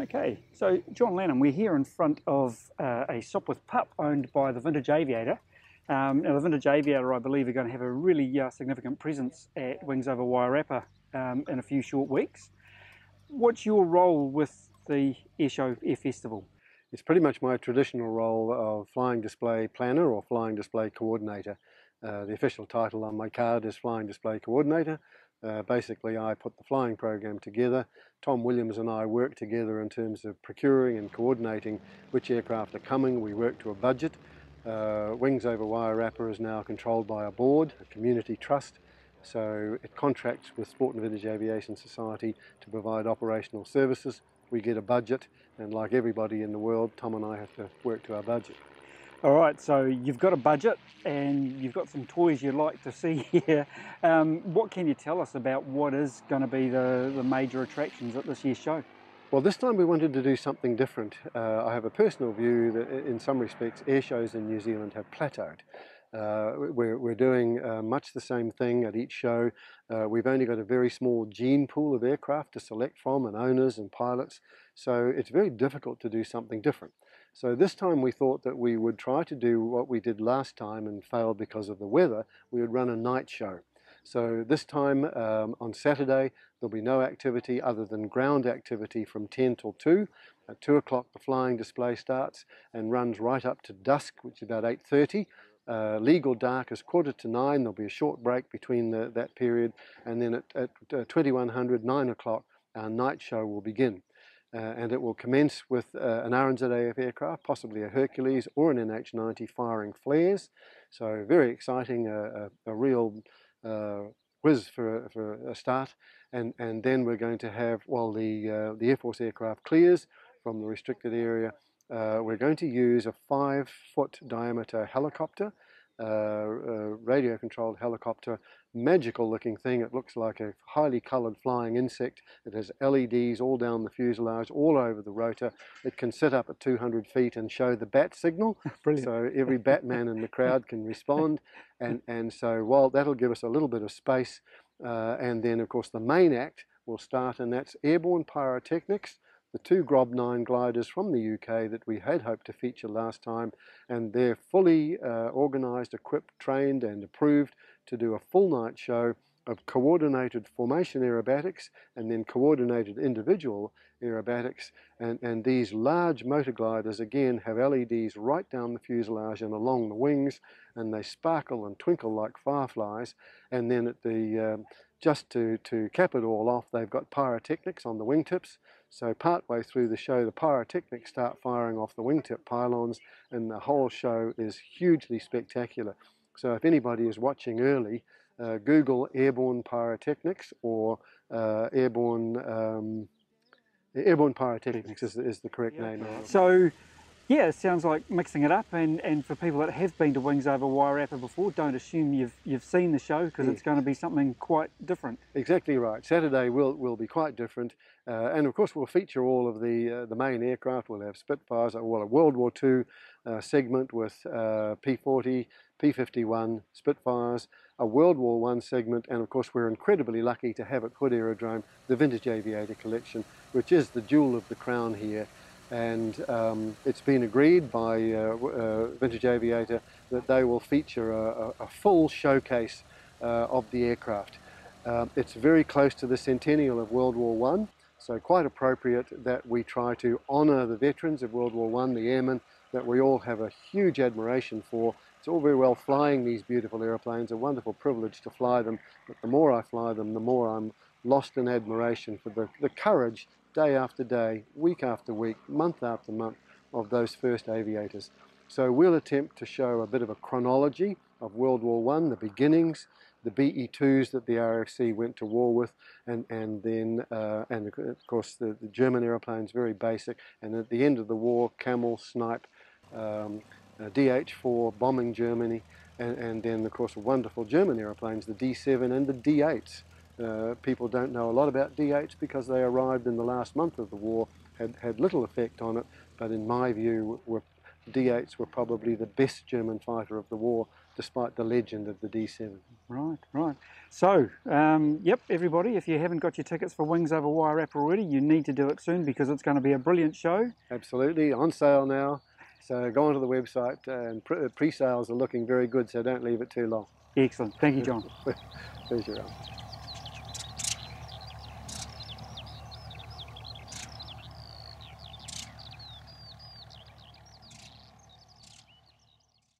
Okay, so John Lanham, we're here in front of a Sopwith pup owned by the Vintage Aviator. Now the Vintage Aviator, I believe, are going to have a really significant presence at Wings over Wairarapa in a few short weeks. What's your role with the Airshow Air Festival? It's pretty much my traditional role of flying display planner or flying display coordinator. The official title on my card is flying display coordinator. Basically, I put the flying program together. Tom Williams and I work together in terms of procuring and coordinating which aircraft are coming. We work to a budget. Wings over Wairarapa is now controlled by a board, a community trust. So it contracts with Sport and Vintage Aviation Society to provide operational services. We get a budget, and like everybody in the world, Tom and I have to work to our budget. All right, so you've got a budget and you've got some toys you'd like to see here. What can you tell us about what is going to be the major attractions at this year's show? Well, this time we wanted to do something different. I have a personal view that in some respects air shows in New Zealand have plateaued. We're doing much the same thing at each show. We've only got a very small gene pool of aircraft to select from, and owners and pilots, so it's very difficult to do something different. So this time we thought that we would try to do what we did last time and failed because of the weather. We would run a night show. So this time on Saturday there'll be no activity other than ground activity from 10 till 2. At 2 o'clock the flying display starts and runs right up to dusk, which is about 8:30. Legal dark is 8:45. There'll be a short break between that period, and then at 2100, 9 o'clock, our night show will begin. And it will commence with an RNZAF aircraft, possibly a Hercules or an NH90 firing flares. So very exciting, a real whiz for a start. And then we're going to have, while the Air Force aircraft clears from the restricted area, we're going to use a 5-foot diameter helicopter, radio-controlled helicopter, magical looking thing. It looks like a highly coloured flying insect. It has LEDs all down the fuselage, all over the rotor. It can sit up at 200 feet and show the bat signal. Brilliant. So every Batman in the crowd can respond. And so while that'll give us a little bit of space, and then of course the main act will start, and that's airborne pyrotechnics. The 2 Grob 9 gliders from the UK that we had hoped to feature last time, and they're fully organised, equipped, trained and approved to do a full night show of coordinated formation aerobatics and then coordinated individual aerobatics. And these large motor gliders again have LEDs right down the fuselage and along the wings, and they sparkle and twinkle like fireflies. And then at the just to cap it all off, they've got pyrotechnics on the wingtips. So partway through the show, the pyrotechnics start firing off the wingtip pylons, and the whole show is hugely spectacular. So if anybody is watching early, Google airborne pyrotechnics or airborne pyrotechnics is the correct name. So yeah, it sounds like mixing it up, and for people that have been to Wings over Wairarapa before, don't assume you've seen the show, because it's going to be something quite different. Exactly right. Saturday will be quite different, and of course we'll feature all of the main aircraft. We'll have Spitfires, well, a World War II segment with P-40, P-51, Spitfires, a World War I segment, and of course we're incredibly lucky to have at Hood Aerodrome the Vintage Aviator collection, which is the jewel of the crown here. And it's been agreed by Vintage Aviator that they will feature a full showcase of the aircraft. It's very close to the centennial of World War I, so quite appropriate that we try to honour the veterans of World War I, the airmen that we all have a huge admiration for. It's all very well flying these beautiful airplanes, a wonderful privilege to fly them, but the more I fly them, the more I'm lost in admiration for the courage, day after day, week after week, month after month, of those first aviators. So we'll attempt to show a bit of a chronology of World War I, the beginnings, the BE-2s that the RFC went to war with, and then of course the German aeroplanes, very basic, and at the end of the war, Camel, Snipe, DH-4 bombing Germany, and then of course wonderful German aeroplanes, the D-7 and the D-8s. People don't know a lot about D-8s because they arrived in the last month of the war, had little effect on it, but in my view D-8s were probably the best German fighter of the war. despite the legend of the D7. Right, right. So, yep, everybody, if you haven't got your tickets for Wings Over Wairarapa already, you need to do it soon because it's going to be a brilliant show. Absolutely, on sale now. So go onto the website, and pre-sales are looking very good, so don't leave it too long. Excellent. Thank you, John. Pleasure.